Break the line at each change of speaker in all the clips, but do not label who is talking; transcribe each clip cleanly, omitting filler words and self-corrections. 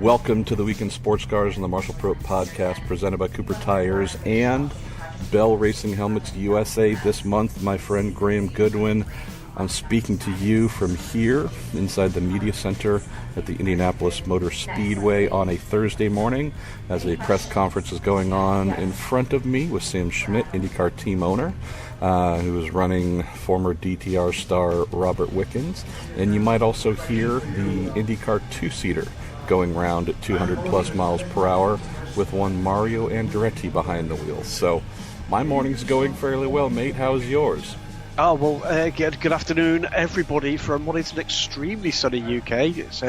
Welcome to the Weekend Sports Cars and the Marshall Pruett podcast presented by Cooper Tires and Bell Racing Helmets USA. This month, my friend Graham Goodwin. I'm speaking to you from here inside the media center at the Indianapolis Motor Speedway on a Thursday morning as a press conference is going on in front of me with Sam Schmidt, IndyCar team owner, who is running former DTR star Robert Wickens. And you might also hear the IndyCar two-seater going round at 200 plus miles per hour with one Mario Andretti behind the wheel. So my morning's going fairly well, mate. How's yours?
Oh, well, good afternoon, everybody, from what is an extremely sunny UK. It's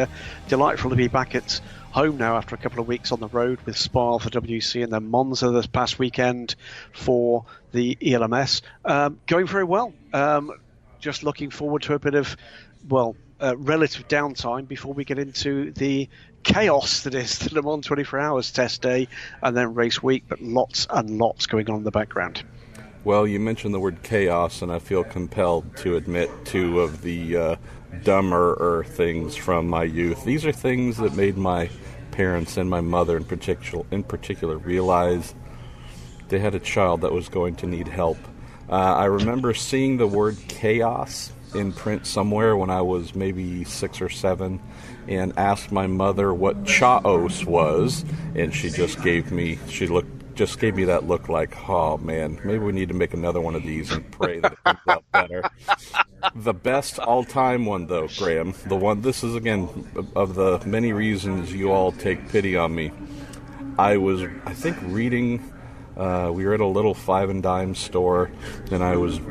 delightful to be back at home now after a couple of weeks on the road with Spa for WC and then Monza this past weekend for the ELMS. Going very well. Just looking forward to a bit of, relative downtime before we get into the chaos that is the Le Mans 24 Hours test day and then race week, but lots and lots going on in the background.
Well, you mentioned the word chaos, and I feel compelled to admit two of the dumber things from my youth. These are things that made my parents and my mother in particular realize they had a child that was going to need help. I remember seeing the word chaos in print somewhere when I was maybe 6 or 7 and asked my mother what chaos was, and she just gave me that look like, oh man, maybe we need to make another one of these and pray that it comes out better. The best all-time one though, Graham, this is again of the many reasons you all take pity on me. I think reading, we were at a little five and dime store, and I was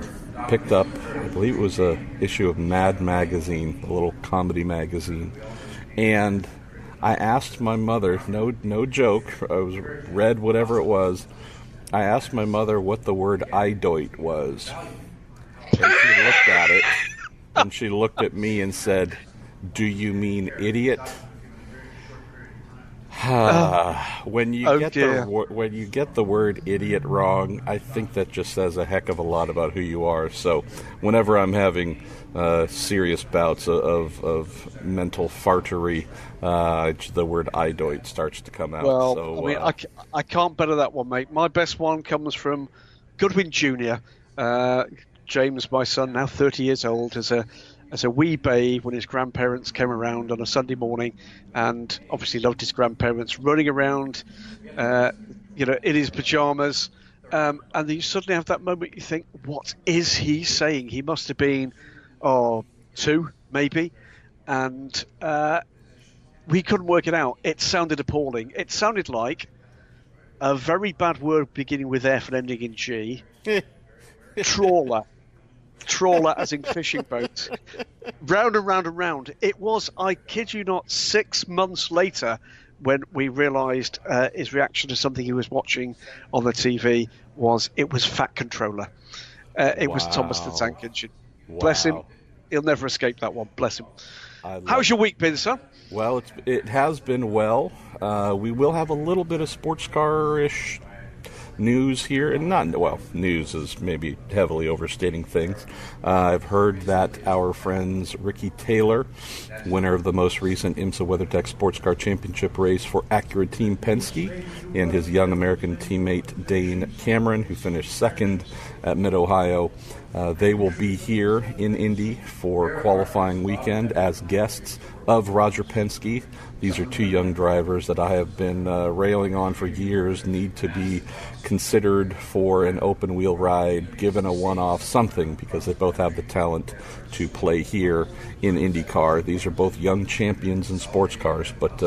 picked up, I believe it was a issue of Mad Magazine, a little comedy magazine, and I asked my mother, no joke, read whatever it was, I asked my mother what the word idoit was, and she looked at it, and she looked at me and said, "Do you mean idiot?" When you get the word idiot wrong, I think that just says a heck of a lot about who you are. So whenever I'm having serious bouts of mental fartery, the word idoit starts to come out.
Well,
so,
I can't better that one, mate. My best one comes from Goodwin Jr. James, my son, now 30 years old, as a wee babe when his grandparents came around on a Sunday morning, and obviously loved his grandparents, running around, in his pajamas, and then you suddenly have that moment you think, what is he saying? He must have been, 2 maybe, and we couldn't work it out. It sounded appalling. It sounded like a very bad word beginning with F and ending in G. Trawler. Trawler as in fishing boat. Round and round and round. It was, I kid you not, 6 months later when we realised his reaction to something he was watching on the TV was Fat Controller. It was Thomas the Tank Engine. Wow. Bless him. He'll never escape that one. Bless him. How's your week been, sir?
Well, it has been well. We will have a little bit of sports car-ish news here, and news is maybe heavily overstating things. I've heard that our friends Ricky Taylor, winner of the most recent IMSA WeatherTech Sports Car Championship race for Acura Team Penske, and his young American teammate Dane Cameron, who finished second at Mid-Ohio, they will be here in Indy for qualifying weekend as guests of Roger Penske. These are two young drivers that I have been railing on for years, need to be considered for an open wheel ride, given a one-off something, because they both have the talent to play here in IndyCar. These are both young champions in sports cars, but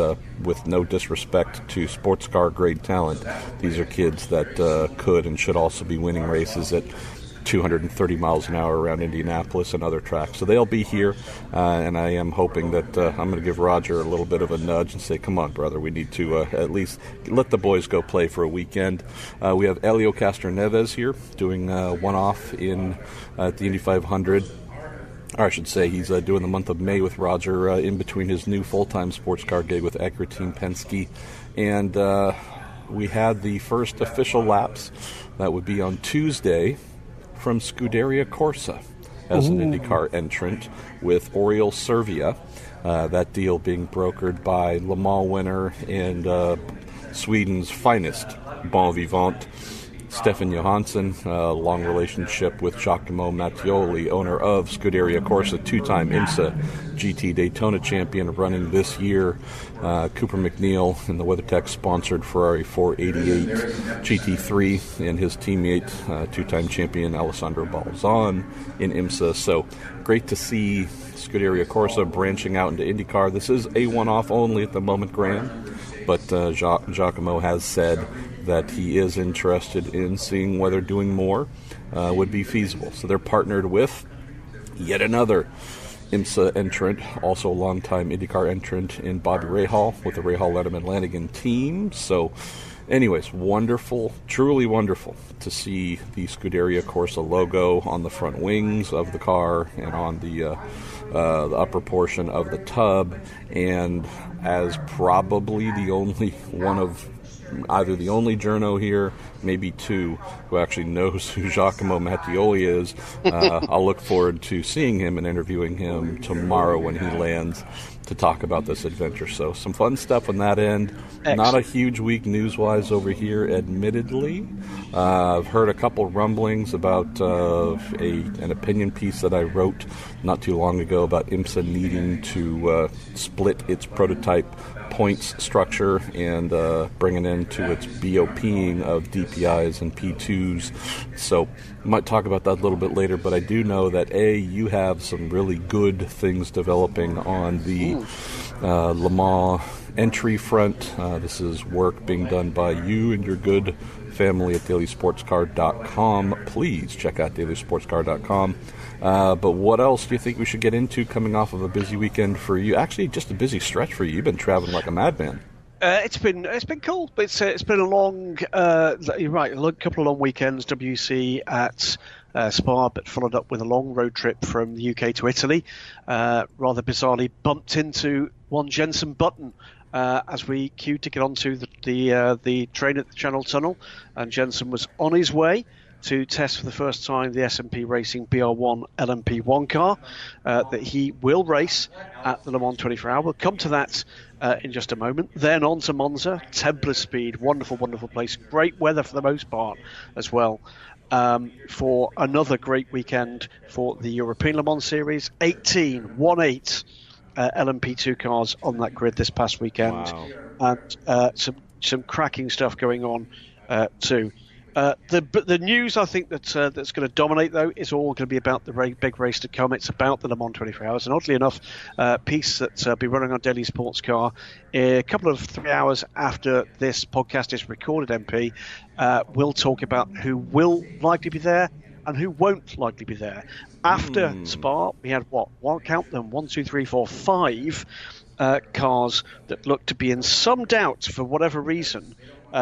with no disrespect to sports car grade talent, these are kids that could and should also be winning races at 230 miles an hour around Indianapolis and other tracks. So they'll be here, and I am hoping that I'm going to give Roger a little bit of a nudge and say, come on, brother, we need to at least let the boys go play for a weekend. We have Elio Castroneves here doing one-off at the Indy 500. Or I should say he's doing the month of May with Roger in between his new full-time sports car gig with Acura Team Penske. And we had the first official laps. That would be on Tuesday from Scuderia Corsa. as an IndyCar entrant with Oriol Servia. That deal being brokered by Le Mans winner and Sweden's finest bon vivant, Stefan Johansson, a long relationship with Giacomo Mattioli, owner of Scuderia Corsa, two-time IMSA GT Daytona champion, running this year. Cooper McNeil in the WeatherTech-sponsored Ferrari 488 GT3, and his teammate, two-time champion Alessandro Balzan in IMSA. So great to see Scuderia Corsa branching out into IndyCar. This is a one-off only at the moment, Graham, but Giacomo has said that he is interested in seeing whether doing more would be feasible. So they're partnered with yet another IMSA entrant, also a longtime IndyCar entrant in Bobby Rahal with the Rahal Letterman Lanigan team. So anyways, wonderful, truly wonderful to see the Scuderia Corsa logo on the front wings of the car and on the upper portion of the tub, and as probably the only one of either the only journo here, maybe two, who actually knows who Giacomo Mattioli is. I'll look forward to seeing him and interviewing him tomorrow when he lands to talk about this adventure. So some fun stuff on that end. Excellent. Not a huge week news-wise over here, admittedly. I've heard a couple rumblings about an opinion piece that I wrote not too long ago about IMSA needing to split its prototype points structure and bring an end to its BOPing of DPIs and P2s. So I might talk about that a little bit later, but I do know that you have some really good things developing on the Le Mans entry front. This is work being done by you and your good family at dailysportscar.com. Please check out dailysportscar.com. But what else do you think we should get into coming off of a busy weekend for you? Actually, just a busy stretch for you. You've been traveling like a madman.
It's been cool. It's been a long, you're right, a couple of long weekends. WC at Spa, but followed up with a long road trip from the UK to Italy. Rather bizarrely, bumped into one Jenson Button as we queued to get onto the train at the Channel Tunnel, and Jenson was on his way to test for the first time the S&P Racing BR1 LMP1 car that he will race at the Le Mans 24 Hour. We'll come to that in just a moment. Then on to Monza, Templar Speed, wonderful, wonderful place. Great weather for the most part as well. For another great weekend for the European Le Mans Series. 18 LMP2 cars on that grid this past weekend. Wow. And some cracking stuff going on too. The news I think that's going to dominate, though, is all going to be about the big race to come. It's about the Le Mans 24 Hours. And oddly enough, piece that'll be running on Daily Sports Car a couple of 3 hours after this podcast is recorded, MP, we'll talk about who will likely be there and who won't likely be there. After Spa, we had count them, 1, 2, 3, 4, 5 cars that looked to be in some doubt for whatever reason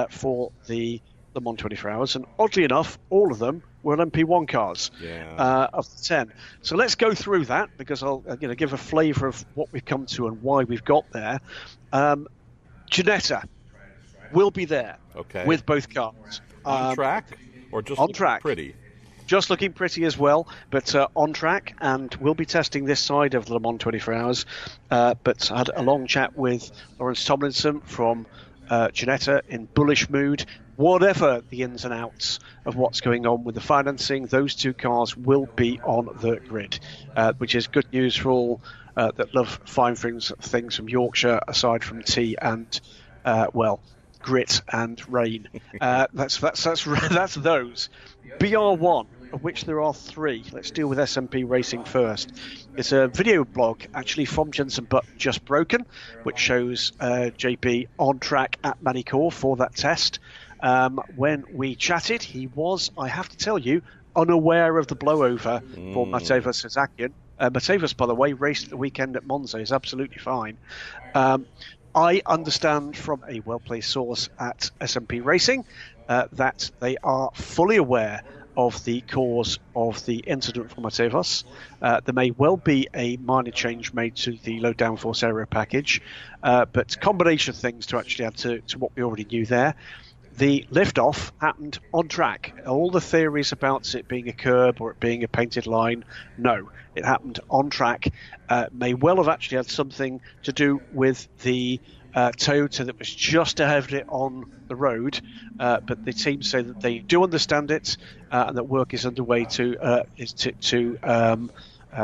for the Le Mans 24 Hours, and oddly enough, all of them were LMP1 cars of the 10. So let's go through that, because I'll give a flavour of what we've come to and why we've got there. Ginetta will be there with both cars.
On track or just
on track?
Pretty?
Just looking pretty as well, but on track, and we'll be testing this side of Le Mans 24 Hours. But I had a long chat with Lawrence Tomlinson from Ginetta in bullish mood. Whatever the ins and outs of what's going on with the financing, those two cars will be on the grid, which is good news for all that love fine things from Yorkshire, aside from tea and, grit and rain. That's those. BR1, of which there are 3. Let's deal with SMP Racing first. It's a video blog, actually, from Jenson Button, Just Broken, which shows JB on track at Manicourt for that test. When we chatted, he was, I have to tell you, unaware of the blowover for Mateusz Sazakian. Mateusz, by the way, raced at the weekend at Monza. Is absolutely fine. I understand from a well-placed source at SMP Racing that they are fully aware of the cause of the incident for Mateusz. There may well be a minor change made to the low downforce aero package, but combination of things to actually add to what we already knew there. the liftoff happened on track. All the theories about it being a curb or it being a painted line, no, it happened on track. May well have actually had something to do with the Toyota that was just ahead of it on the road, but the team say that they do understand it, and that work is underway to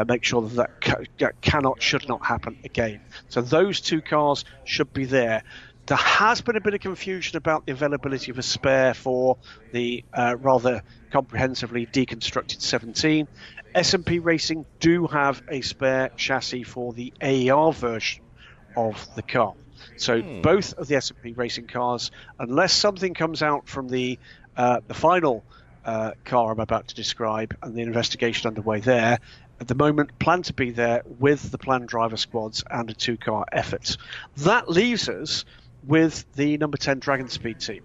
make sure that should not happen again. So those two cars should be there. There has been a bit of confusion about the availability of a spare for the rather comprehensively deconstructed 17. S&P Racing do have a spare chassis for the AER version of the car. So both of the S&P Racing cars, unless something comes out from the final car I'm about to describe and the investigation underway there, at the moment plan to be there with the planned driver squads and a two-car effort. That leaves us with the number 10 Dragon Speed team.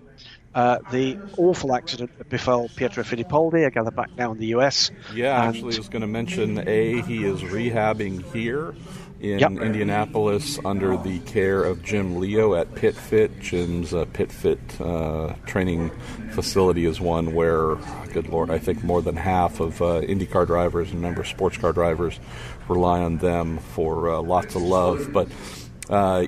The awful accident that befell Pietro Fittipaldi, I gather back now in the US.
Yeah, actually I was going to mention, he is rehabbing here in Indianapolis under the care of Jim Leo at PitFit. Jim's PitFit training facility is one where, good Lord, I think more than half of IndyCar drivers and a number of sports car drivers rely on them for lots of love. But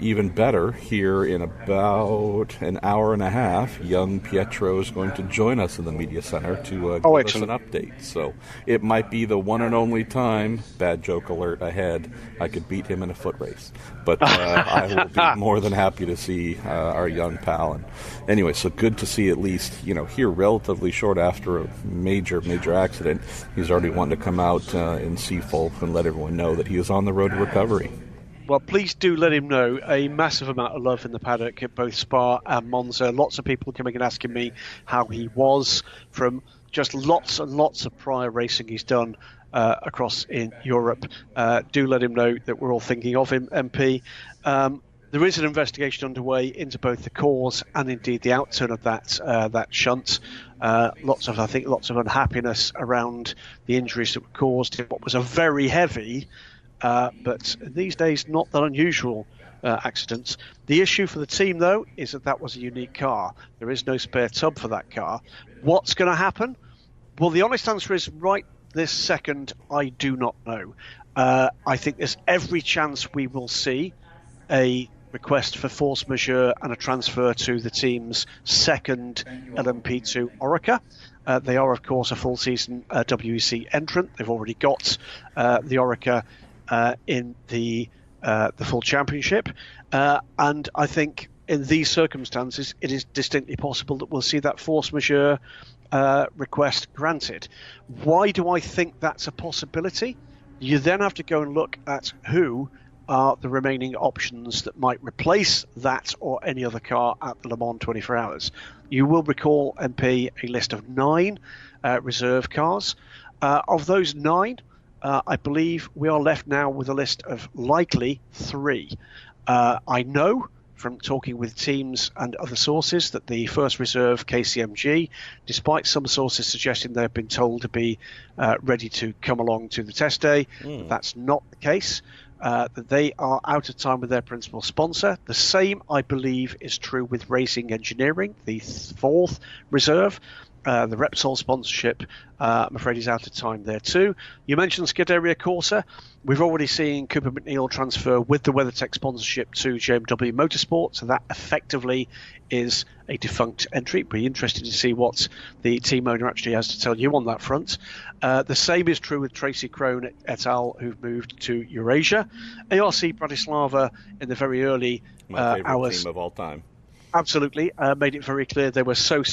even better, here in about an hour and a half, young Pietro is going to join us in the media center to give us an update. So it might be the one and only time, bad joke alert ahead, I could beat him in a foot race. But I will be more than happy to see our young pal. And anyway, so good to see, at least, here relatively short after a major accident, he's already wanting to come out in Seafolk and let everyone know that he is on the road to recovery.
Well, please do let him know. A massive amount of love in the paddock at both Spa and Monza. Lots of people coming and asking me how he was from just lots and lots of prior racing he's done across in Europe. Do let him know that we're all thinking of him, MP. There is an investigation underway into both the cause and indeed the outturn of that shunt. Lots of unhappiness around the injuries that were caused in what was a very heavy, but these days not that unusual accidents. The issue for the team, though, is that was a unique car. There is no spare tub for that car. What's going to happen? Well, the honest answer is right this second, I do not know. I think there's every chance we will see a request for force majeure and a transfer to the team's second LMP2 Orica. They are, of course, a full-season WEC entrant. They've already got the Orica in the full championship, and I think in these circumstances it is distinctly possible that we'll see that force majeure request granted. Why do I think that's a possibility? You then have to go and look at who are the remaining options that might replace that or any other car at the Le Mans 24 Hours. You will recall, MP, a list of 9 reserve cars. Of those 9, I believe we are left now with a list of likely 3. I know from talking with teams and other sources that the first reserve KCMG, despite some sources suggesting they've been told to be ready to come along to the test day, that's not the case. That they are out of time with their principal sponsor. The same, I believe, is true with Racing Engineering, the 4th reserve. The Repsol sponsorship, I'm afraid, is out of time there too. You mentioned Scuderia Corsa. We've already seen Cooper McNeil transfer with the WeatherTech sponsorship to JMW Motorsport, so that effectively is a defunct entry. Be interested to see what the team owner actually has to tell you on that front. The same is true with Tracy Crone et al., who've moved to Eurasia. ARC Bratislava in the very early
My favorite
hours.
team of all time.
Absolutely. Made it very clear they were so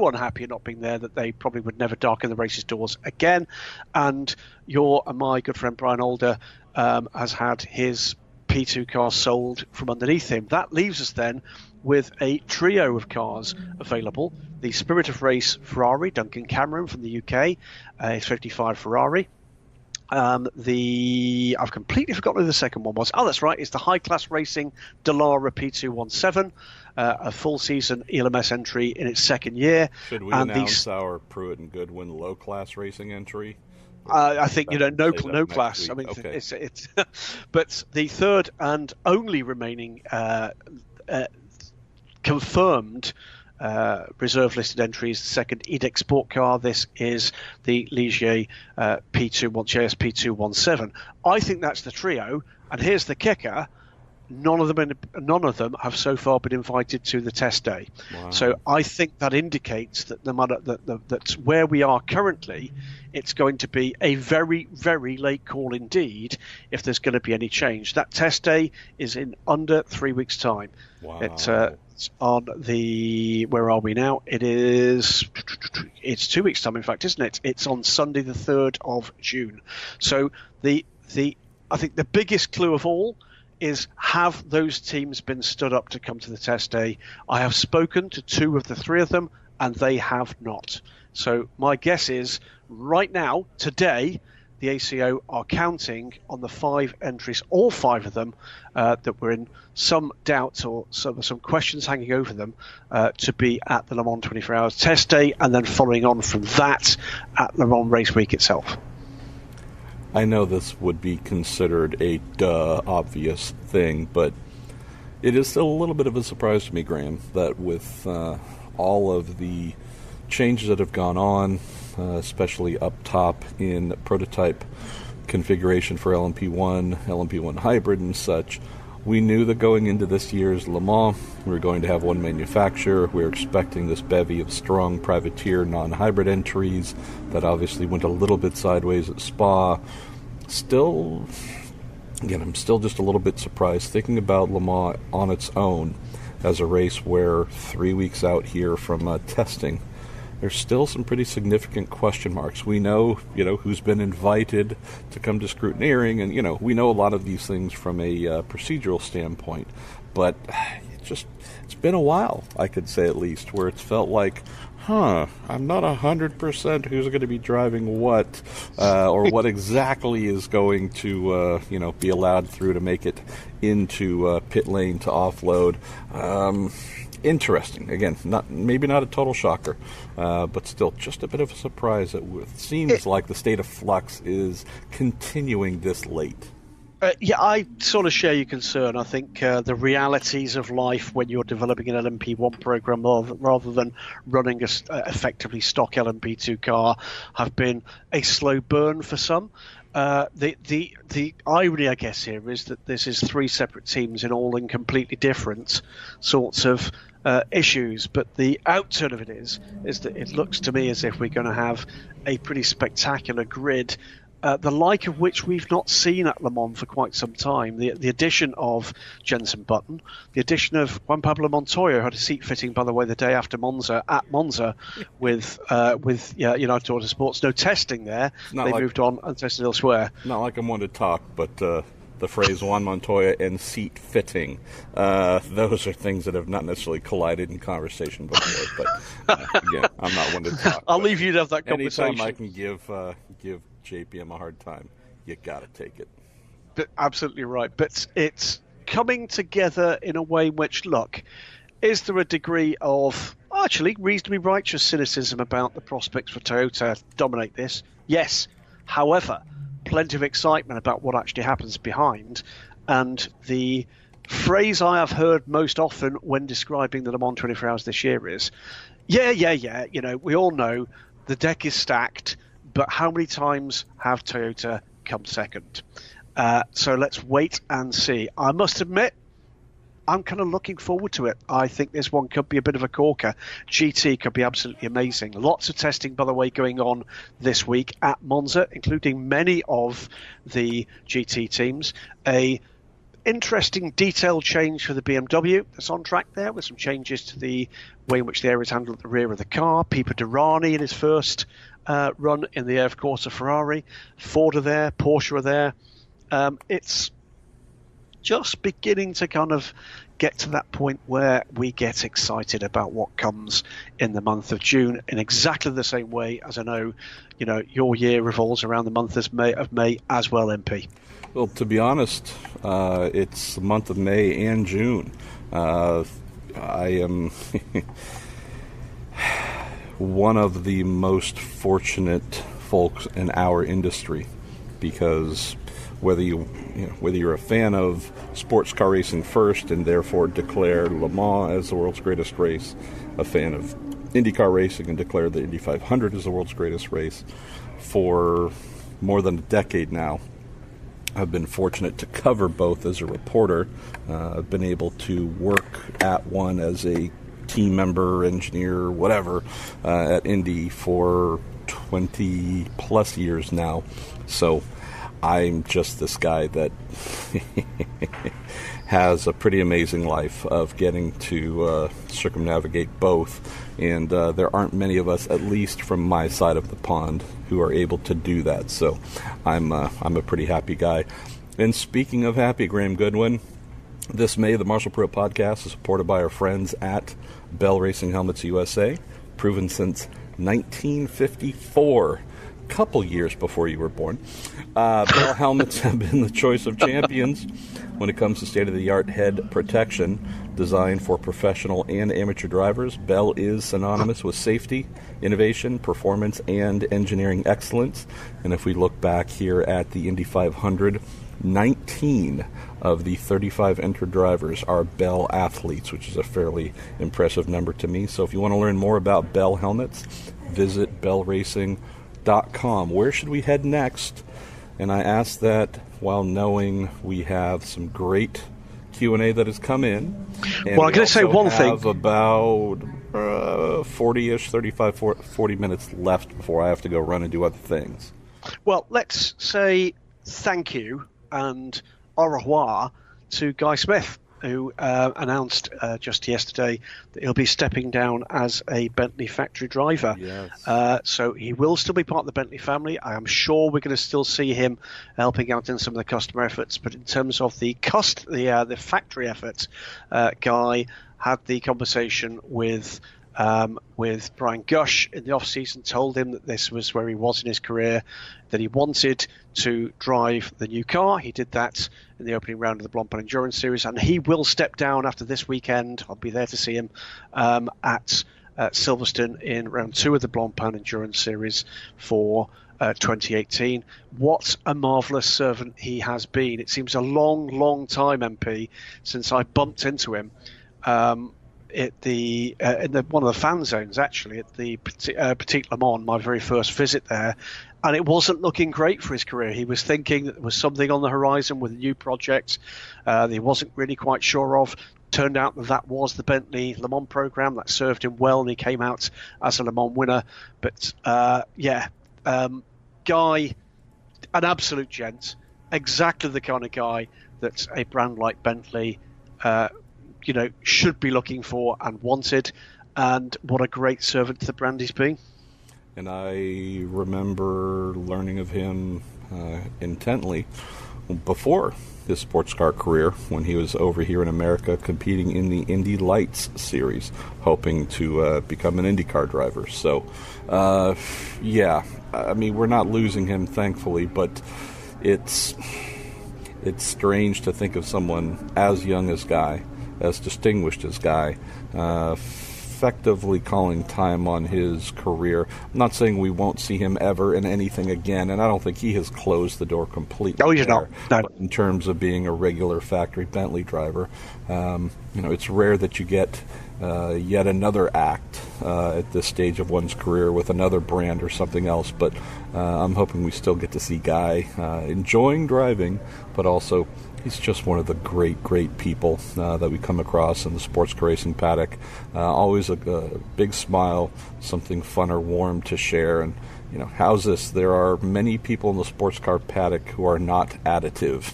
unhappy at not being there that they probably would never darken the race's doors again. And your and my good friend Brian Alder has had his P2 car sold from underneath him. That leaves us then with a trio of cars available. The Spirit of Race Ferrari, Duncan Cameron from the UK, his 55 Ferrari. I've completely forgotten who the second one was. Oh, that's right. It's the High Class Racing Dallara P217, a full season ELMS entry in its second year.
Should we announce our Pruett and Goodwin low class racing entry?
I think no class. I mean,
okay.
it's but the third and only remaining confirmed reserve listed entries. The second Edict Sport car. This is the Ligier JSP217. I think that's the trio. And here's the kicker. None of them have so far been invited to the test day.
Wow.
So I think that indicates that no matter that's where we are currently, it's going to be a very, very late call indeed if there's going to be any change. That test day is in under 3 weeks' time.
Wow.
It's on the, where are we now? It's 2 weeks' time, in fact, isn't it? It's on Sunday the 3rd of June. So I think the biggest clue of all is, have those teams been stood up to come to the test day? I have spoken to 2 of the 3 of them, and they have not. So my guess is, right now, today, the ACO are counting on the 5 entries, all 5 of them, that were in some doubt or some questions hanging over them, to be at the Le Mans 24 Hours test day, and then following on from that at Le Mans race week itself.
I know this would be considered a obvious thing, but it is still a little bit of a surprise to me, Graham, that with all of the changes that have gone on, especially up top in prototype configuration for LMP1, LMP1 hybrid and such, we knew that going into this year's Le Mans, we were going to have one manufacturer. We were expecting this bevy of strong privateer non-hybrid entries that obviously went a little bit sideways at Spa. Still, again, I'm still just a little bit surprised thinking about Le Mans on its own as a race where 3 weeks out here from testing, there's still some pretty significant question marks. We know, who's been invited to come to scrutineering, and, we know a lot of these things from a procedural standpoint, but it's been a while, I could say at least, where it's felt like, I'm not 100% who's going to be driving what, or what exactly is going to, be allowed through to make it into pit lane to offload. Interesting. Again, maybe not a total shocker, but still just a bit of a surprise. It seems like the state of flux is continuing this late.
Yeah, I sort of share your concern. I think the realities of life when you're developing an LMP1 program rather than running a effectively stock LMP2 car have been a slow burn for some. The irony, I guess, here is that this is 3 separate teams in completely different sorts of issues. But the outturn of it is that it looks to me as if we're going to have a pretty spectacular grid, the like of which we've not seen at Le Mans for quite some time. The addition of Jenson Button, the addition of Juan Pablo Montoya, who had a seat fitting, by the way, the day after Monza, at Monza, with United Autosports. No testing there. They moved on and tested elsewhere.
Not like I'm one to talk, but the phrase Juan Montoya and seat fitting, those are things that have not necessarily collided in conversation before. But again, I'm not one to talk.
I'll leave you to have that conversation.
Anytime I can give JPM a hard time, you got to take it.
But absolutely right. But it's coming together in a way which, look, is there a degree of actually reasonably righteous cynicism about the prospects for Toyota to dominate this? Yes. However, plenty of excitement about what actually happens behind. And the phrase I have heard most often when describing the Le Mans 24 Hours this year is, yeah, we all know the deck is stacked, but how many times have Toyota come second? So let's wait and see. I must admit, I'm kind of looking forward to it. I think this one could be a bit of a corker. GT could be absolutely amazing. Lots of testing, by the way, going on this week at Monza, including many of the GT teams. A interesting detail change for the BMW that's on track there, with some changes to the way in which the air is handled at the rear of the car. Pipo Derani in his first run in the air, of course, of Ferrari. Ford are there, Porsche are there. It's just beginning to kind of get to that point where we get excited about what comes in the month of June, in exactly the same way as I know, your year revolves around the month of May as well, MP.
Well, to be honest, it's the month of May and June. I am one of the most fortunate folks in our industry, because whether whether you're a fan of sports car racing first and therefore declare Le Mans as the world's greatest race, a fan of IndyCar racing and declare the Indy 500 as the world's greatest race. For more than a decade now, I've been fortunate to cover both as a reporter. I've been able to work at one as a team member, engineer, whatever, at Indy for 20 plus years now. So I'm just this guy that has a pretty amazing life of getting to circumnavigate both. And there aren't many of us, at least from my side of the pond, who are able to do that. So I'm a pretty happy guy. And speaking of happy, Graham Goodwin, this May, the Marshall Pruett podcast is supported by our friends at Bell Racing Helmets USA, proven since 1954. Couple years before you were born. Bell helmets have been the choice of champions when it comes to state-of-the-art head protection designed for professional and amateur drivers. Bell is synonymous with safety, innovation, performance, and engineering excellence. And if we look back here at the Indy 500, 19 of the 35 entered drivers are Bell athletes, which is a fairly impressive number to me. So if you want to learn more about Bell helmets, visit bellracing.com. Where should we head next? And I ask that while knowing we have some great Q&A that has come in. And
well, I'm going to say one thing.
About 40-ish, 35, 40 minutes left before I have to go run and do other things.
Well, let's say thank you and au revoir to Guy Smith, who announced just yesterday that he'll be stepping down as a Bentley factory driver.
Yes.
So he will still be part of the Bentley family. I am sure we're going to still see him helping out in some of the customer efforts. But in terms of the factory efforts, Guy had the conversation with Brian Gush in the off-season, told him that this was where he was in his career, that he wanted to drive the new car. He did that in the opening round of the Blancpain Endurance Series, and he will step down after this weekend. I'll be there to see him at Silverstone in round 2 of the Blancpain Endurance Series for 2018. What a marvellous servant he has been. It seems a long, long time, MP, since I bumped into him at in one of the fan zones, actually, at the Petit Le Mans, my very first visit there, and it wasn't looking great for his career. He was thinking that there was something on the horizon with a new project that he wasn't really quite sure of. Turned out that was the Bentley Le Mans program that served him well, and he came out as a Le Mans winner. But Guy, an absolute gent, exactly the kind of guy that a brand like Bentley should be looking for and wanted, and what a great servant to the brand he's been.
And I remember learning of him intently before his sports car career, when he was over here in America competing in the Indy Lights series, hoping to become an IndyCar driver. So, I mean, we're not losing him, thankfully, but it's strange to think of someone as young as Guy, as distinguished as Guy, effectively calling time on his career. I'm not saying we won't see him ever in anything again, and I don't think he has closed the door completely.
Oh, he's not. No.
In terms of being a regular factory Bentley driver, it's rare that you get yet another act at this stage of one's career with another brand or something else. But I'm hoping we still get to see Guy enjoying driving, but also he's just one of the great, great people that we come across in the sports car racing paddock. Always a big smile, something fun or warm to share. And, how's this? There are many people in the sports car paddock who are not additive.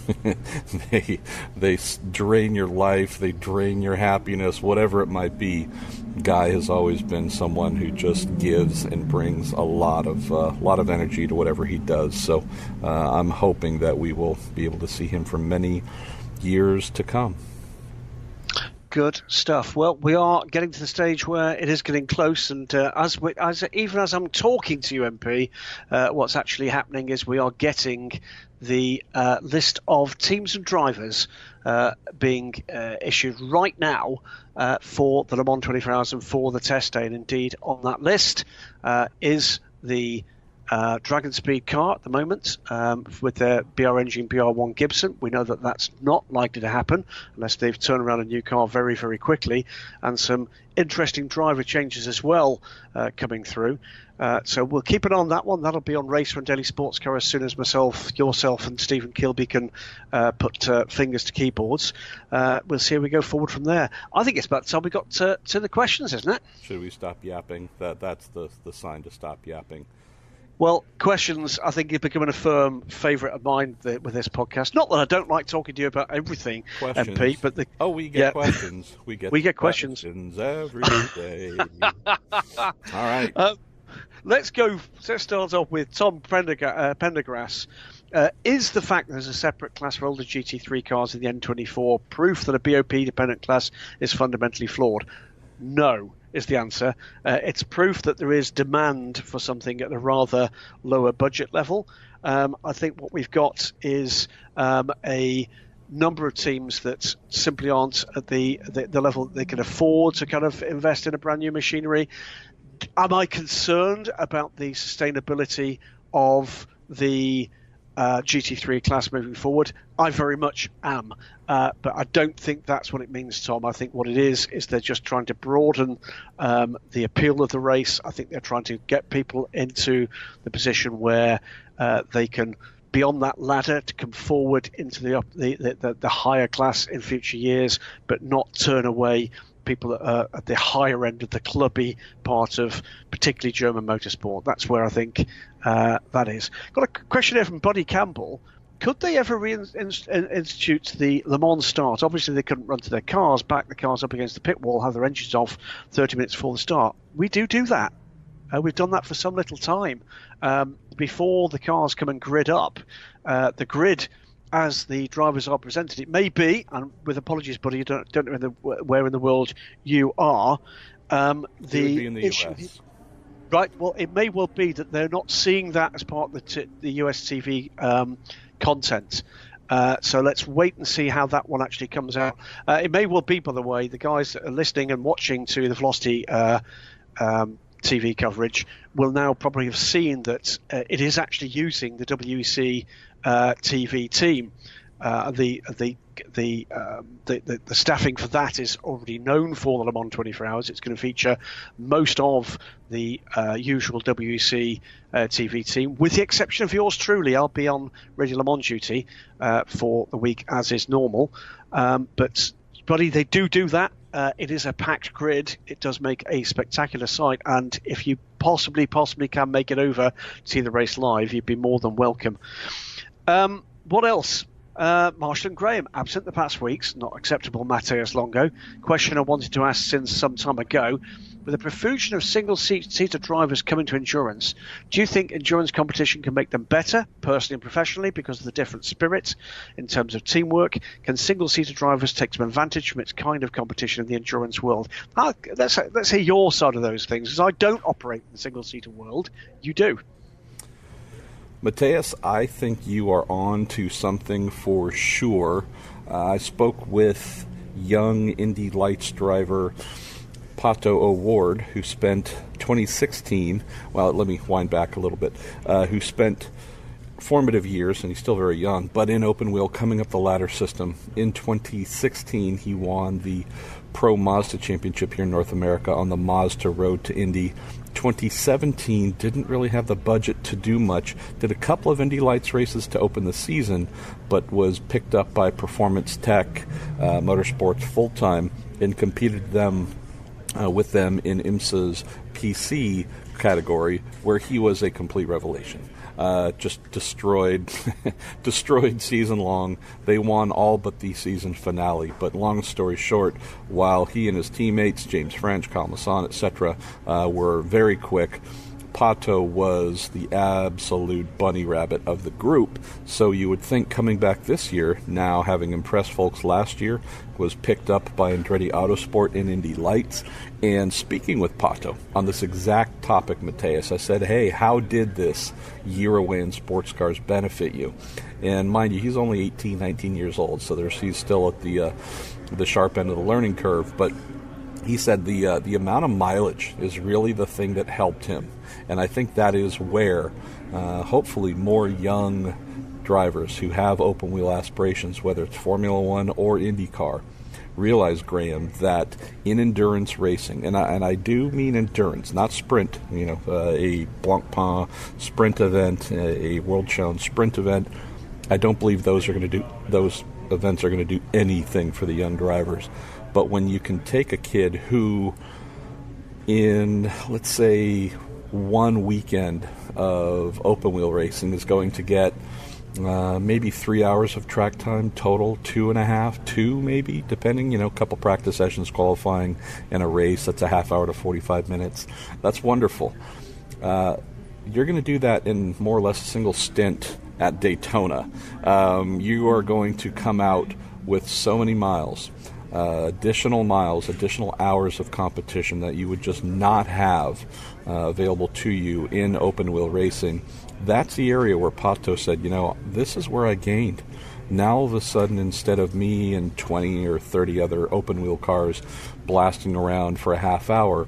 They drain your life, they drain your happiness, whatever it might be. Guy has always been someone who just gives and brings a lot of energy to whatever he does. So I'm hoping that we will be able to see him for many years to come.
Good stuff. Well, we are getting to the stage where it is getting close, and even as I'm talking to you, MP, what's actually happening is we are getting the list of teams and drivers being issued right now for the Le Mans 24 Hours and for the test day. And indeed, on that list is the Dragon Speed car at the moment with their BR Engine BR1 Gibson. We know that that's not likely to happen unless they've turned around a new car very, very quickly, and some interesting driver changes as well coming through. So we'll keep an eye on that one. That'll be on Racer and Daily Sports Car as soon as yourself and Stephen Kilby can put fingers to keyboards. We'll see how we go forward from there. I think it's about time we got to the questions, isn't it?
Should we stop yapping? That's the sign to stop yapping.
Well, questions, I think, is becoming a firm favourite of mine with this podcast. Not that I don't like talking to you about everything,
questions.
MP, but
we get questions. We get questions
every
day. All right.
Let's start off with Tom Pendergrass. Is the fact there's a separate class for older GT3 cars in the N24 proof that a BOP-dependent class is fundamentally flawed? No, is the answer. It's proof that there is demand for something at a rather lower budget level. I think what we've got is a number of teams that simply aren't at the level that they can afford to kind of invest in a brand new machinery. Am I concerned about the sustainability of the GT3 class moving forward? I very much am. But I don't think that's what it means, Tom. I think what it is they're just trying to broaden the appeal of the race. I think they're trying to get people into the position where they can be on that ladder to come forward into the higher class in future years, but not turn away people that are at the higher end of the clubby part of particularly German motorsport. That's where I think that is. Got a question here from Buddy Campbell. Could they ever institute the Le Mans start? Obviously, they couldn't run to their cars, back the cars up against the pit wall, have their engines off 30 minutes before the start. We do that. We've done that for some little time. Before the cars come and grid up, the grid, as the drivers are presented, it may be, and with apologies, buddy, you don't know where in the world you are.
The in the issue, US.
Right, well, it may well be that they're not seeing that as part of the US TV content. So let's wait and see how that one actually comes out. It may well be, by the way, the guys that are listening and watching to the Velocity TV coverage will now probably have seen that it is actually using the WEC TV team. The staffing for that is already known for the Le Mans 24 Hours. It's going to feature most of the usual WEC TV team, with the exception of yours truly. I'll be on Radio Le Mans duty for the week as is normal. But, buddy, they do that. It is a packed grid. It does make a spectacular sight, and if you possibly can make it over to see the race live, you'd be more than welcome. What else? Marshall and Graham, absent the past weeks, not acceptable. Mateus Longo. Question I wanted to ask since some time ago. With the profusion of single-seater drivers coming to endurance, do you think endurance competition can make them better, personally and professionally, because of the different spirit in terms of teamwork? Can single-seater drivers take some advantage from its kind of competition in the endurance world? Let's hear your side of those things, because I don't operate in the single-seater world. You do.
Mateus, I think you are on to something for sure. I spoke with young Indy Lights driver Pato O'Ward, who spent 2016, well, let me wind back a little bit, who spent formative years, and he's still very young, but in open wheel coming up the ladder system. In 2016, he won the Pro Mazda Championship here in North America on the Mazda Road to Indy. 2017 didn't really have the budget to do much, did a couple of Indy Lights races to open the season, but was picked up by Performance Tech Motorsports full-time and competed with them in IMSA's PC category, where he was a complete revelation. Just destroyed season long. They won all but the season finale. But long story short, while he and his teammates, James French, Kyle Masson, etc., were very quick, Pato was the absolute bunny rabbit of the group. So you would think coming back this year, now having impressed folks last year, was picked up by Andretti Autosport in Indy Lights. And speaking with Pato on this exact topic, Mateus, I said, hey, how did this year away in sports cars benefit you? And mind you, he's only 18, 19 years old, so he's still at the sharp end of the learning curve. But he said the amount of mileage is really the thing that helped him. And I think that is where hopefully more young drivers who have open wheel aspirations, whether it's Formula One or IndyCar, realize, Graham, that in endurance racing, and I do mean endurance, not sprint, a Blancpain sprint event, a World Challenge sprint event, I don't believe those events are going to do anything for the young drivers. But when you can take a kid who, in, let's say, one weekend of open wheel racing is going to get maybe 3 hours of track time total, 2.5, 2 maybe, depending, a couple practice sessions, qualifying, and a race, that's a half hour to 45 minutes. That's wonderful. You're going to do that in more or less a single stint at Daytona. You are going to come out with so many miles, additional hours of competition that you would just not have available to you in open wheel racing. That's the area where Pato said, this is where I gained. Now all of a sudden, instead of me and 20 or 30 other open wheel cars blasting around for a half hour,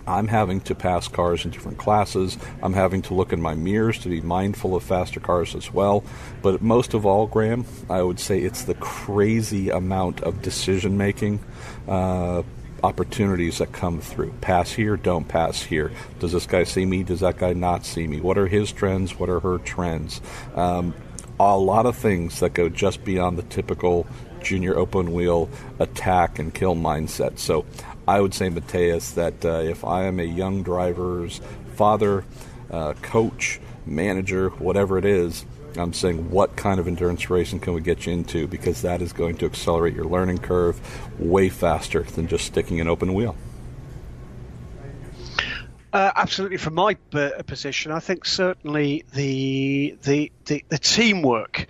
I'm having to pass cars in different classes. I'm having to look in my mirrors to be mindful of faster cars as well. But most of all, Graham, I would say it's the crazy amount of decision-making opportunities that come through. Pass here, don't pass here. Does this guy see me? Does that guy not see me? What are his trends? What are her trends? A lot of things that go just beyond the typical junior open wheel attack and kill mindset. So I would say, Mateus, that if I am a young driver's father, coach, manager, whatever it is, I'm saying, what kind of endurance racing can we get you into? Because that is going to accelerate your learning curve way faster than just sticking an open wheel.
Absolutely. From my position, I think certainly the teamwork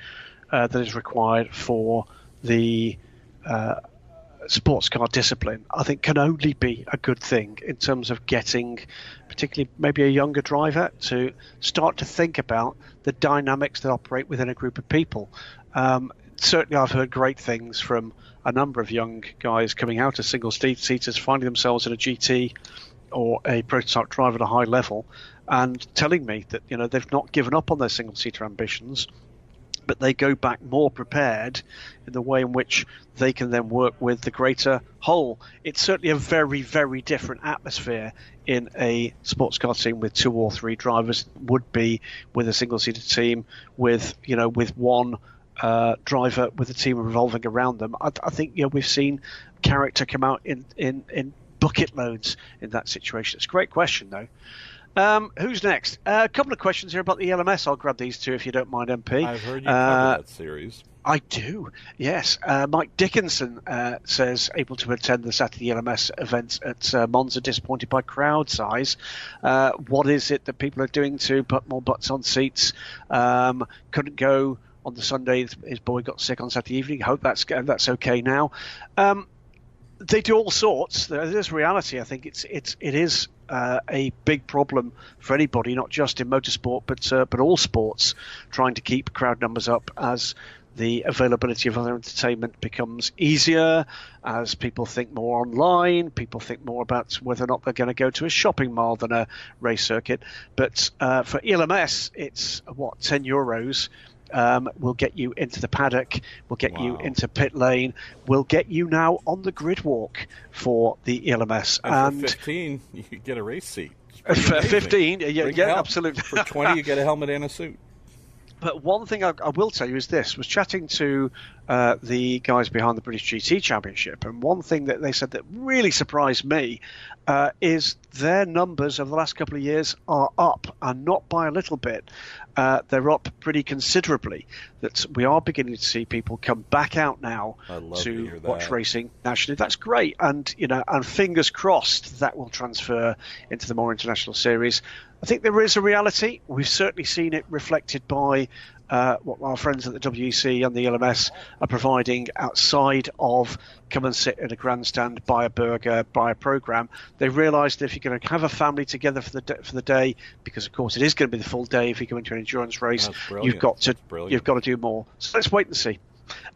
that is required for the sports car discipline, I think, can only be a good thing in terms of getting particularly maybe a younger driver to start to think about the dynamics that operate within a group of people. Certainly I've heard great things from a number of young guys coming out as single seaters, finding themselves in a GT or a prototype drive at a high level, and telling me that they've not given up on their single seater ambitions, but they go back more prepared in the way in which they can then work with the greater whole. It's certainly a very, very different atmosphere in a sports car team with 2 or 3 drivers would be with a single-seater team with one driver with a team revolving around them. I think we've seen character come out in bucket loads in that situation. It's a great question, though. Who's next? A couple of questions here about the LMS. I'll grab these two if you don't mind, MP.
I've heard you cover that series.
I do, yes. Mike Dickinson says, able to attend the Saturday LMS events at Monza, disappointed by crowd size. What is it that people are doing to put more butts on seats? Couldn't go on the Sunday. His boy got sick on Saturday evening. Hope that's okay now. They do all sorts. There's reality. I think it is a big problem for anybody, not just in motorsport, but all sports, trying to keep crowd numbers up as the availability of other entertainment becomes easier, as people think more online, people think more about whether or not they're going to go to a shopping mall than a race circuit. But for ELMS, it's €10. We'll get you into the paddock, we'll get you into pit lane, we'll get you now on the grid walk for the ELMS.
And for 15, you could get a race seat.
For 15, yeah, absolutely.
For 20, you get a helmet and a suit.
But one thing I will tell you is this. Was chatting to the guys behind the British GT Championship, and one thing that they said that really surprised me is their numbers over the last couple of years are up, and not by a little bit. They're up pretty considerably. That we are beginning to see people come back out now to watch racing nationally. That's great, and and fingers crossed that will transfer into the more international series. I think there is a reality. We've certainly seen it reflected by what our friends at the WEC and the LMS are providing outside of come and sit in a grandstand, buy a burger, buy a program. They realised that if you're going to have a family together for the day, because of course it is going to be the full day if you go into an endurance race, you've got to do more. So let's wait and see.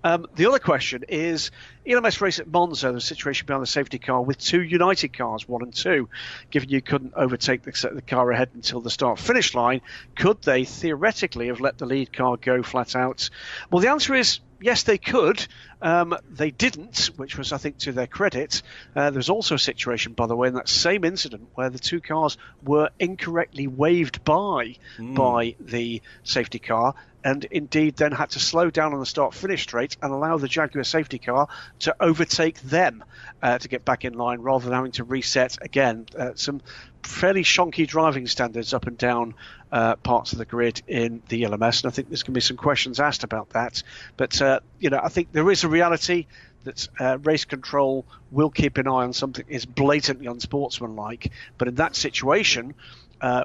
The other question is, ELMS race at Monza, the situation behind the safety car with two United cars, 1 and 2, given you couldn't overtake the car ahead until the start-finish line, could they theoretically have let the lead car go flat out? Well, the answer is yes, they could. They didn't, which was, I think, to their credit. There was also a situation, by the way, in that same incident where the two cars were incorrectly waved by the safety car, and indeed then had to slow down on the start-finish straight and allow the Jaguar safety car to overtake them to get back in line rather than having to reset again. Some fairly shonky driving standards up and down parts of the grid in the LMS, and I think there's going to be some questions asked about that. But, I think there is a reality that race control will keep an eye on something that is blatantly unsportsmanlike. But in that situation,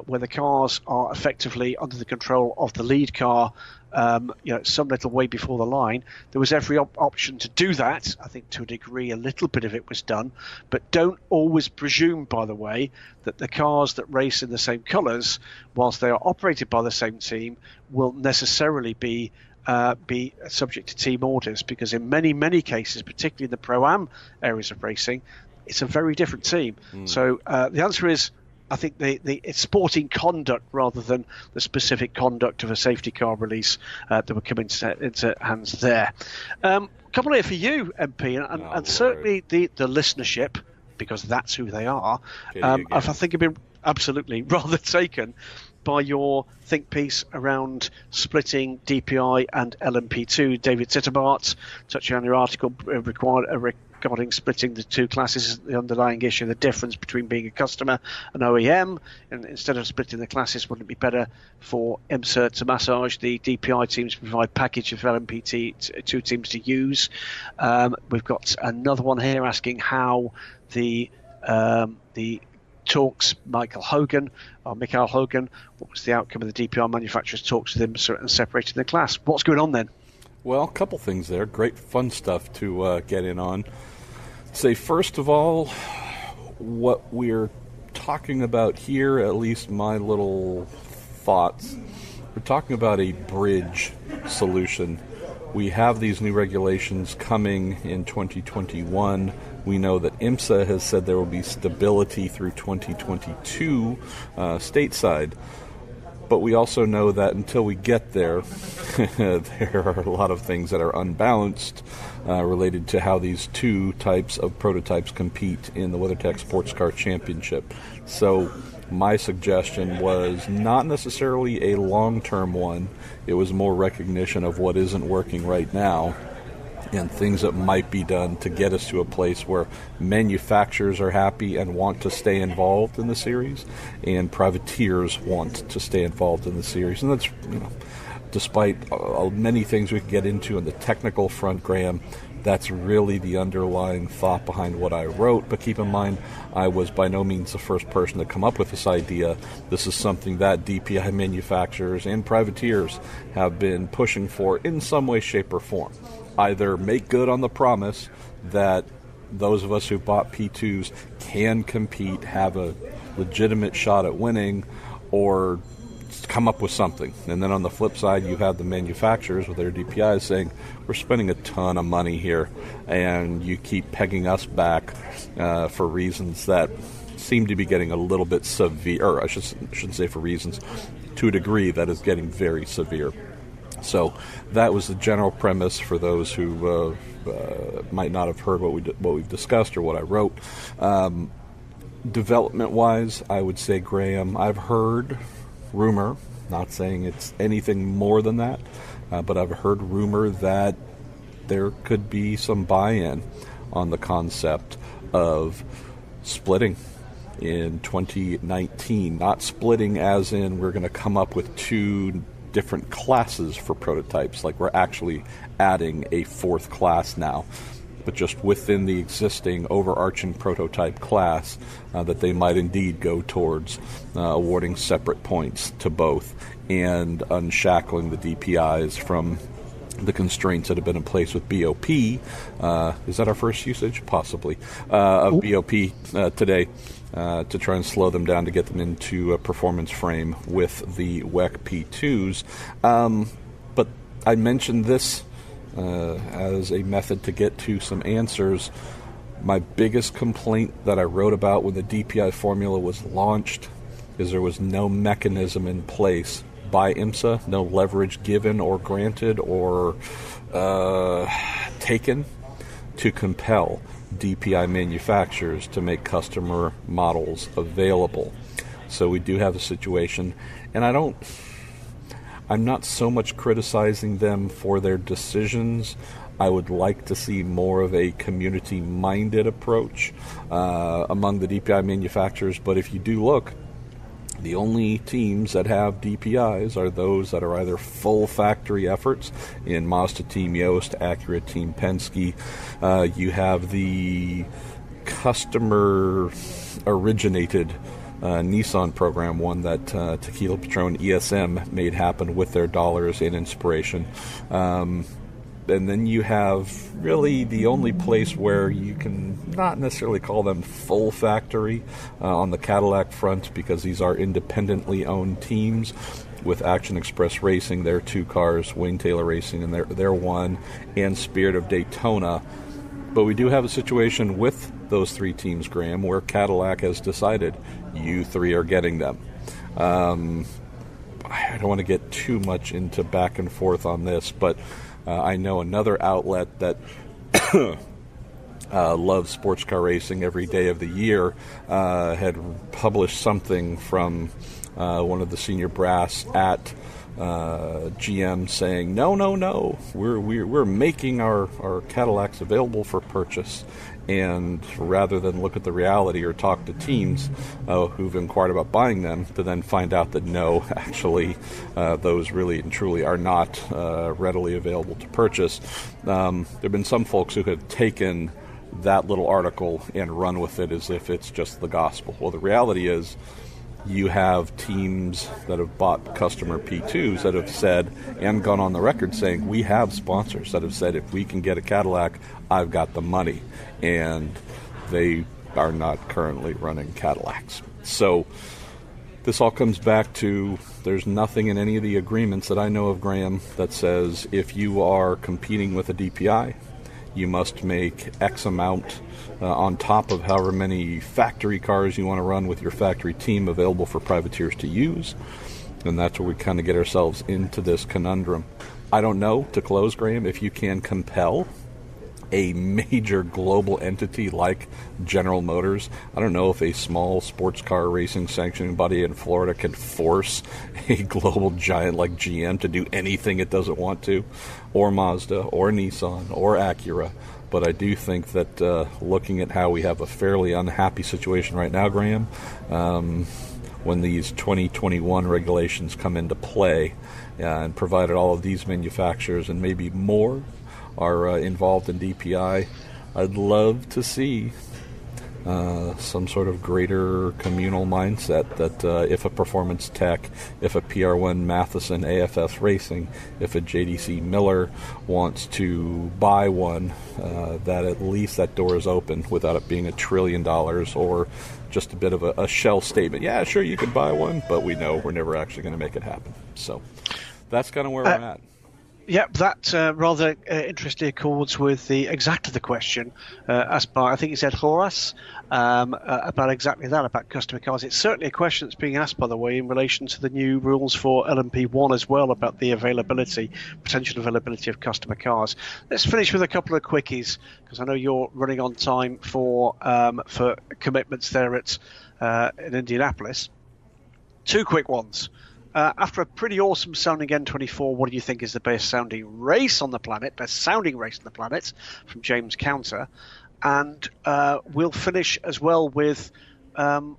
where the cars are effectively under the control of the lead car, some little way before the line, there was every option to do that. I think to a degree a little bit of it was done, but don't always presume, by the way, that the cars that race in the same colours, whilst they are operated by the same team, will necessarily be subject to team orders, because in many cases, particularly in the Pro-Am areas of racing, it's a very different team. So the answer is, I think it's sporting conduct rather than the specific conduct of a safety car release that would come into hands there. A couple here for you, MP, and certainly the listenership, because that's who they are. I think have been absolutely rather taken by your think piece around splitting DPI and LMP2. David Sitterbart, touching on your article regarding splitting the two classes, the underlying issue, the difference between being a customer and OEM, and instead of splitting the classes, wouldn't it be better for IMSA to massage the DPI teams to provide package of LMP2 teams to use? We've got another one here asking how the talks, Michael Hogan, what was the outcome of the DPI manufacturers' talks with him and separating the class? What's going on then?
Well, a couple things there. Great fun stuff to get in on. Say, first of all, what we're talking about here, at least my little thoughts, we're talking about a bridge solution. We have these new regulations coming in 2021. We know that IMSA has said there will be stability through 2022 stateside. But we also know that until we get there, there are a lot of things that are unbalanced related to how these two types of prototypes compete in the WeatherTech Sports Car Championship. So my suggestion was not necessarily a long-term one. It was more recognition of what isn't working right now and things that might be done to get us to a place where manufacturers are happy and want to stay involved in the series, and privateers want to stay involved in the series. And that's, despite many things we could get into on the technical front, Graham, that's really the underlying thought behind what I wrote. But keep in mind, I was by no means the first person to come up with this idea. This is something that DPI manufacturers and privateers have been pushing for in some way, shape, or form. Either make good on the promise that those of us who bought P2s can compete, have a legitimate shot at winning, or come up with something. And then on the flip side, you have the manufacturers with their DPIs saying, we're spending a ton of money here, and you keep pegging us back for reasons that seem to be getting a little bit severe, or I shouldn't say for reasons, to a degree that is getting very severe. So that was the general premise for those who might not have heard what we've discussed or what I wrote. Development-wise, I would say, Graham, I've heard rumor, not saying it's anything more than that, but I've heard rumor that there could be some buy-in on the concept of splitting in 2019. Not splitting as in we're going to come up with two different classes for prototypes, like we're actually adding a fourth class now, but just within the existing overarching prototype class, that they might indeed go towards awarding separate points to both and unshackling the DPIs from the constraints that have been in place with BOP. Is that our first usage? Possibly. Of BOP today. To try and slow them down to get them into a performance frame with the WEC P2s. But I mentioned this as a method to get to some answers. My biggest complaint that I wrote about when the DPI formula was launched is there was no mechanism in place by IMSA, no leverage given or granted or taken to compel DPI manufacturers to make customer models available. So we do have a situation, and I'm not so much criticizing them for their decisions. I would like to see more of a community-minded approach among the DPI manufacturers. But if you do look, the only teams that have DPIs are those that are either full factory efforts in Mazda Team Yost, Acura Team Penske. You have the customer-originated Nissan program, one that Tequila Patron ESM made happen with their dollars and inspiration. And then you have really the only place where you can not necessarily call them full factory on the Cadillac front, because these are independently owned teams with Action Express Racing, their 2 cars, Wayne Taylor Racing and their 1, and Spirit of Daytona. But we do have a situation with those 3 teams, Graham, where Cadillac has decided you 3 are getting them. I don't want to get too much into back and forth on this, but I know another outlet that loves sports car racing every day of the year had published something from one of the senior brass at GM saying, no, we're making our Cadillacs available for purchase. And rather than look at the reality or talk to teams who've inquired about buying them, to then find out that no, actually, those really and truly are not readily available to purchase. There have been some folks who have taken that little article and run with it as if it's just the gospel. Well, the reality is, you have teams that have bought customer P2s that have said and gone on the record saying, we have sponsors that have said, if we can get a Cadillac, I've got the money. And they are not currently running Cadillacs. So this all comes back to, there's nothing in any of the agreements that I know of, Graham, that says if you are competing with a DPI, you must make X amount on top of however many factory cars you want to run with your factory team available for privateers to use. And that's where we kind of get ourselves into this conundrum. I don't know, to close, Graham, if you can compel a major global entity like General Motors. I don't know if a small sports car racing sanctioning body in Florida can force a global giant like GM to do anything it doesn't want to, or Mazda, or Nissan, or Acura. But I do think that looking at how we have a fairly unhappy situation right now, Graham, when these 2021 regulations come into play, and provided all of these manufacturers and maybe more are involved in DPI, I'd love to see some sort of greater communal mindset that if a Performance Tech, if a PR1 Matheson AFS Racing, if a JDC Miller wants to buy one, that at least that door is open without it being $1 trillion or just a bit of a shell statement. Yeah, sure, you could buy one, but we know we're never actually going to make it happen. So that's kind of where we're at.
Yep, that rather interestingly accords with exactly the question asked by, I think he said Horace, about exactly that, about customer cars. It's certainly a question that's being asked, by the way, in relation to the new rules for LMP1 as well, about the potential availability of customer cars. Let's finish with a couple of quickies, because I know you're running on time for commitments there in Indianapolis. 2 quick ones. After a pretty awesome sounding N24, what do you think is the best sounding race on the planet? Best sounding race on the planet, from James Counter. And we'll finish as well with Shadam.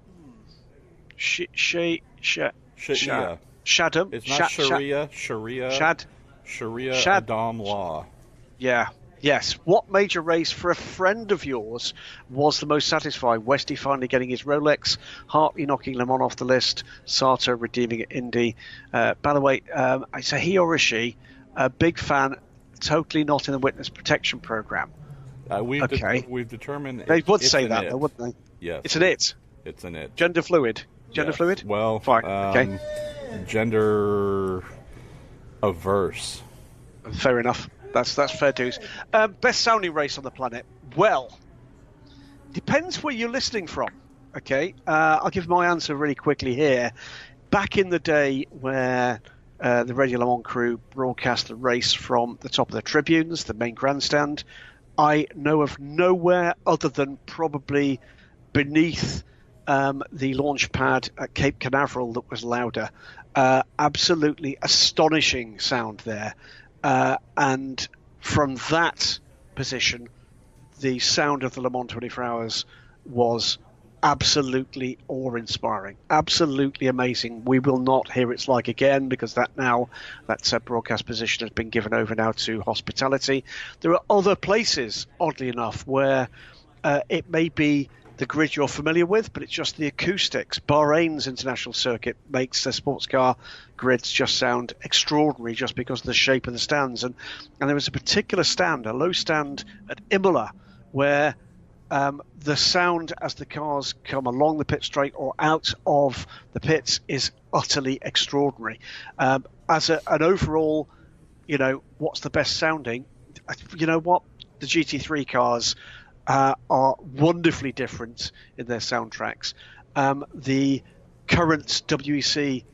It's not Sharia Adam law.
Yeah. Yes. What major race for a friend of yours was the most satisfying? Westy finally getting his Rolex, Hartley knocking Le Mans off the list, Sato redeeming at Indy. By the way, I say he or a she, a big fan, totally not in the witness protection program.
We've determined
they would say that, though, wouldn't they?
Yes.
It's an it.
It's an it.
Gender fluid. Gender fluid?
Well,
fine. Okay.
Gender averse.
Fair enough. That's fair dues. Best sounding race on the planet? Well, depends where you're listening from. Okay, I'll give my answer really quickly here. Back in the day where the Radio Le Mans crew broadcast the race from the top of the tribunes, the main grandstand, I know of nowhere other than probably beneath the launch pad at Cape Canaveral that was louder. Absolutely astonishing sound there. And from that position, the sound of the Le Mans 24 Hours was absolutely awe-inspiring, absolutely amazing. We will not hear its like again because that broadcast position has been given over now to hospitality. There are other places, oddly enough, where it may be the grid you're familiar with, but it's just the acoustics. Bahrain's international circuit makes the sports car grids just sound extraordinary just because of the shape of the stands. And there was a particular stand, a low stand at Imola, where the sound as the cars come along the pit straight or out of the pits is utterly extraordinary. As an overall, what's the best sounding? You know what? The GT3 cars are wonderfully different in their soundtracks. The current WEC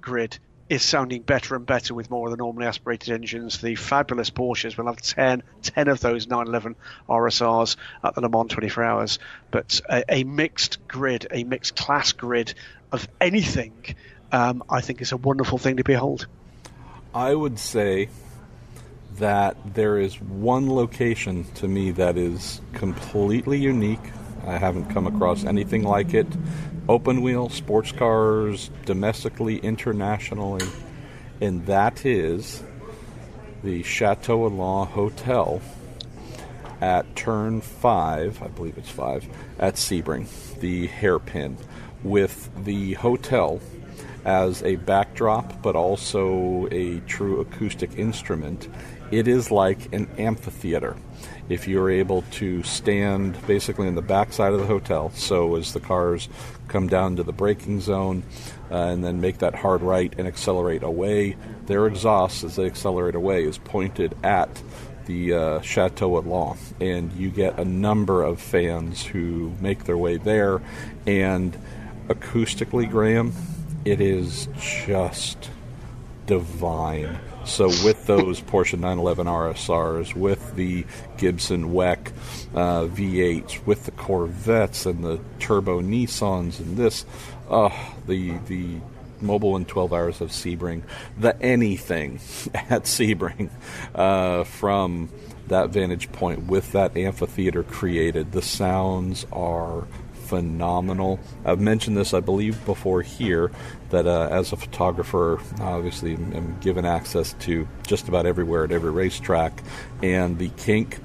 grid is sounding better and better with more of the normally aspirated engines. The fabulous Porsches will have 10 of those 911 RSRs at the Le Mans 24 Hours. But a mixed grid, a mixed class grid of anything, I think is a wonderful thing to behold.
I would say that there is one location to me that is completely unique. I haven't come across anything like it. Open wheel, sports cars, domestically, internationally, and that is the Chateau Alon Hotel at Turn 5, I believe it's 5, at Sebring, the hairpin, with the hotel as a backdrop, but also a true acoustic instrument. It is like an amphitheater. If you're able to stand basically in the backside of the hotel, so as the cars come down to the braking zone and then make that hard right and accelerate away, their exhaust as they accelerate away is pointed at the Chateau Alon, and you get a number of fans who make their way there, and acoustically, Graham, it is just divine. So with those Porsche 911 RSRs, with the Gibson WEC V8s, with the Corvettes and the turbo Nissans, and this, the Mobile in 12 Hours of Sebring, the anything at Sebring, from that vantage point with that amphitheater created, the sounds are phenomenal. I've mentioned this, I believe, before here, that as a photographer, obviously I'm given access to just about everywhere at every racetrack, and the kink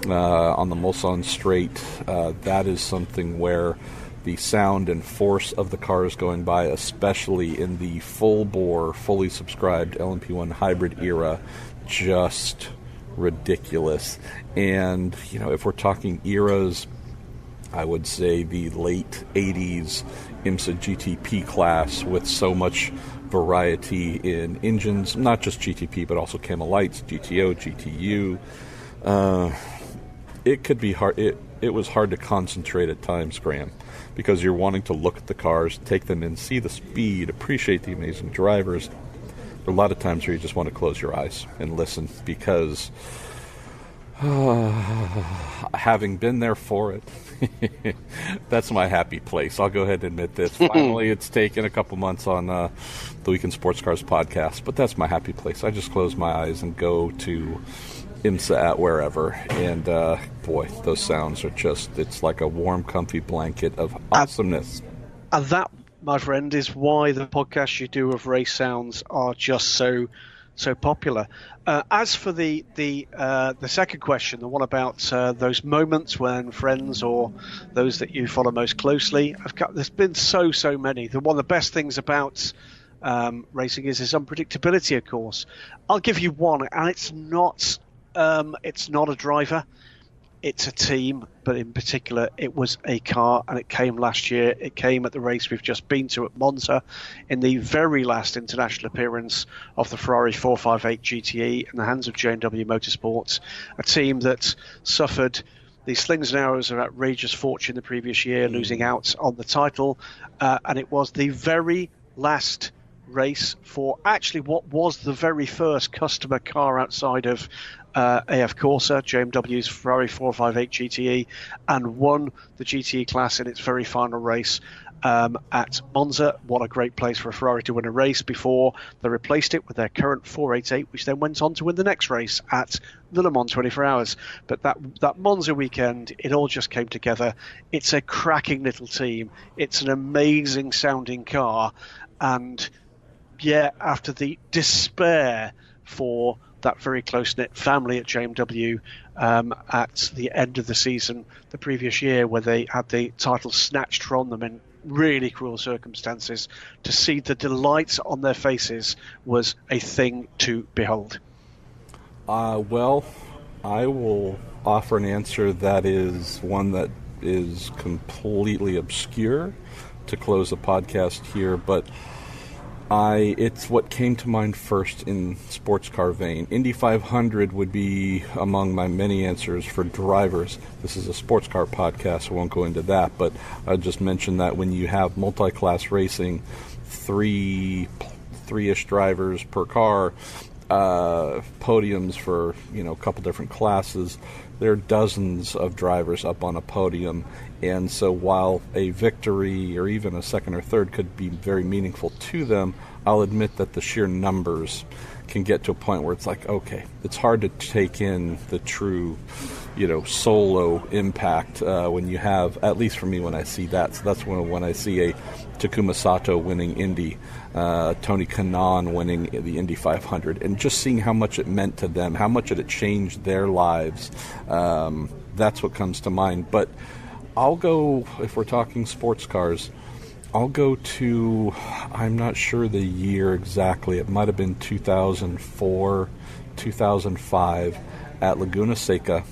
on the Mulsanne Straight, that is something where the sound and force of the cars going by, especially in the full-bore, fully subscribed LMP1 hybrid era, just ridiculous. And, if we're talking eras, I would say the late 80s IMSA GTP class with so much variety in engines, not just GTP, but also Camel Lights, GTO, GTU. It could be hard. It was hard to concentrate at times, Graham, because you're wanting to look at the cars, take them in, see the speed, appreciate the amazing drivers. There are a lot of times where you just want to close your eyes and listen, because having been there for it, that's my happy place. I'll go ahead and admit this. Finally, it's taken a couple months on the Weekend Sports Cars podcast, but that's my happy place. I just close my eyes and go to IMSA at wherever, and boy, those sounds are just, it's like a warm, comfy blanket of awesomeness.
And that, my friend, is why the podcasts you do of race sounds are just so popular. As for the second question, the one about those moments when friends or those that you follow most closely, there's been so many. One of the best things about racing is its unpredictability, of course. I'll give you one, and it's not a driver. it's a team, but in particular, it was a car, and it came last year. It came at the race we've just been to at Monza in the very last international appearance of the Ferrari 458 GTE in the hands of J&W Motorsports, a team that suffered the slings and arrows of outrageous fortune the previous year, losing out on the title, and it was the very last race for actually what was the very first customer car outside of AF Corsa, JMW's Ferrari 458 GTE, and won the GTE class in its very final race at Monza. What a great place for a Ferrari to win a race before they replaced it with their current 488, which then went on to win the next race at the Le Mans 24 Hours. But that Monza weekend, it all just came together. It's a cracking little team. It's an amazing sounding car. And yeah, after the despair for that very close-knit family at JMW at the end of the season the previous year, where they had the title snatched from them in really cruel circumstances, to see the delight on their faces was a thing to behold.
Well, I will offer an answer that is one that is completely obscure to close the podcast here, but it's what came to mind first in sports car vein. Indy 500 would be among my many answers for drivers. This is a sports car podcast, so I won't go into that, but I just mentioned that when you have multi-class racing, three-ish drivers per car, podiums for a couple different classes, there are dozens of drivers up on a podium. And so while a victory or even a second or third could be very meaningful to them, I'll admit that the sheer numbers can get to a point where it's like, okay, it's hard to take in the true, solo impact when you have, at least for me when I see that. So that's when I see a Takuma Sato winning Indy, Tony Kanaan winning the Indy 500, and just seeing how much it meant to them, how much it changed their lives. That's what comes to mind. But I'll go, if we're talking sports cars, I'll go to, I'm not sure the year exactly, it might have been 2004, 2005, at Laguna Seca.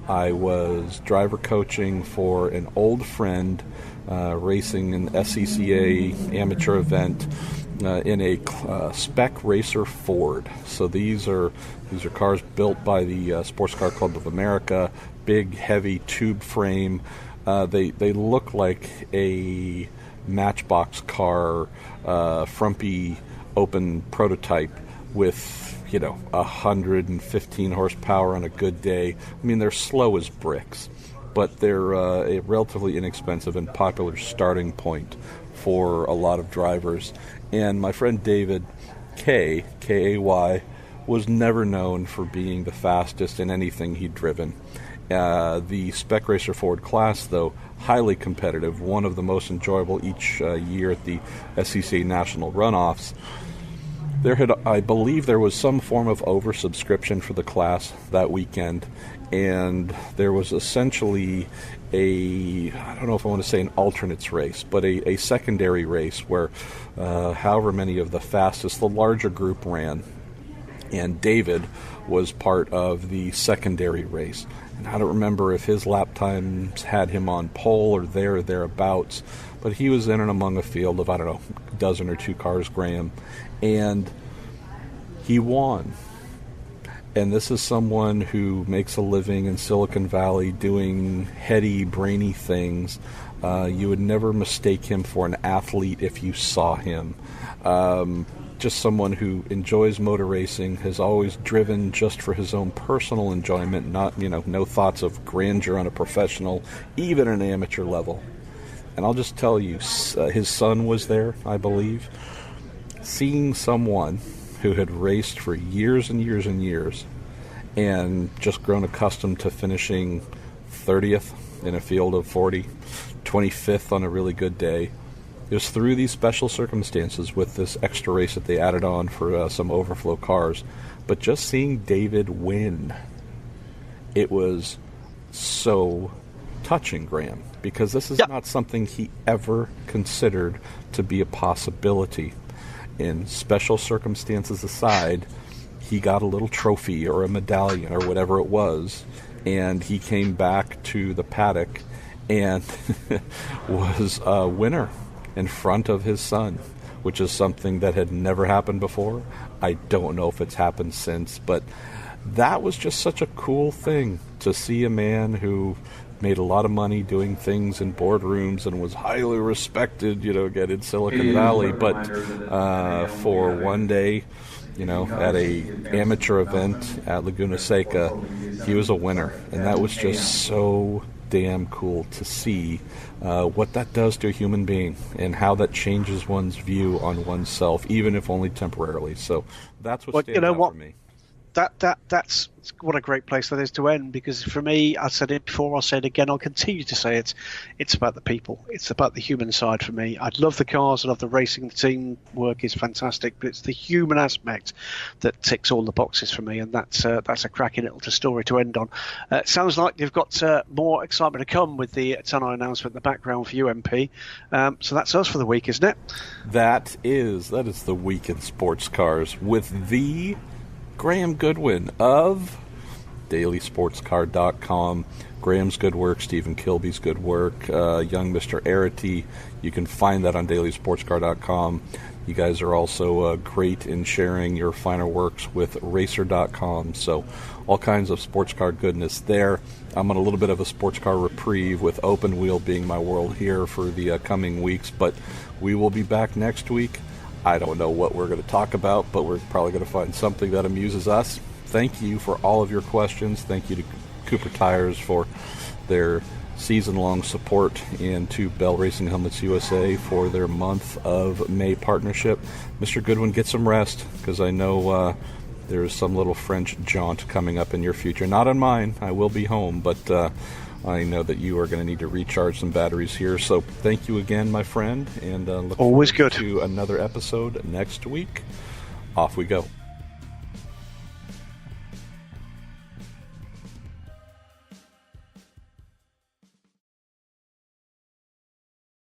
I was driver coaching for an old friend racing an SCCA amateur event in a spec racer Ford. So these are cars built by the Sports Car Club of America, big, heavy tube frame. They look like a Matchbox car, frumpy open prototype with 115 horsepower on a good day. I mean, they're slow as bricks, but they're a relatively inexpensive and popular starting point for a lot of drivers. And my friend David K-A-Y, was never known for being the fastest in anything he'd driven. The Spec Racer Ford class, though, highly competitive, one of the most enjoyable each year at the SCCA National Runoffs. I believe there was some form of oversubscription for the class that weekend, and there was essentially I don't know if I want to say an alternates race, but a secondary race where however many of the fastest, the larger group ran, and David was part of the secondary race. And I don't remember if his lap times had him on pole or thereabouts, but he was in and among a field of, a dozen or two cars, Graham, and he won. And this is someone who makes a living in Silicon Valley doing heady, brainy things. You would never mistake him for an athlete if you saw him. Just someone who enjoys motor racing, has always driven just for his own personal enjoyment, not, no thoughts of grandeur on a professional, even an amateur level. And I'll just tell you, his son was there, I believe. Seeing someone who had raced for years and years and years and just grown accustomed to finishing 30th in a field of 40, 25th on a really good day. It was through these special circumstances with this extra race that they added on for some overflow cars. But just seeing David win, it was so touching, Graham, because this is not something he ever considered to be a possibility. In special circumstances aside, he got a little trophy or a medallion or whatever it was, and he came back to the paddock and was a winner in front of his son, which is something that had never happened before. I don't know if it's happened since, but that was just such a cool thing to see a man who made a lot of money doing things in boardrooms and was highly respected, again in Silicon Valley, but for one day, at a amateur event at Laguna Seca, he was a winner, and that was just so damn cool to see what that does to a human being and how that changes one's view on oneself, even if only temporarily. So that's what stands out for me.
That's what a great place that is to end, because for me, I said it before, I'll say it again, I'll continue to say it, it's about the people, it's about the human side for me. I love the cars, I love the racing, the team work is fantastic, but it's the human aspect that ticks all the boxes for me, and that's a cracking little story to end on. Sounds like you've got more excitement to come with the Tannoy announcement in the background for UMP, so that's us for the week, isn't it?
That is the week in sports cars with the Graham Goodwin of DailySportsCar.com. Graham's good work, Stephen Kilby's good work, young Mr. Arity. You can find that on DailySportsCar.com. You guys are also great in sharing your finer works with Racer.com. So all kinds of sports car goodness there. I'm on a little bit of a sports car reprieve with Open Wheel being my world here for the coming weeks, but we will be back next week. I don't know what we're going to talk about, but we're probably going to find something that amuses us. Thank you for all of your questions. Thank you to Cooper Tires for their season-long support, and to Bell Racing Helmets USA for their month of May partnership. Mr. Goodwin, get some rest, because I know there's some little French jaunt coming up in your future. Not on mine. I will be home, but I know that you are going to need to recharge some batteries here. So thank you again, my friend, and look
always
forward
good
to another episode next week. Off we go.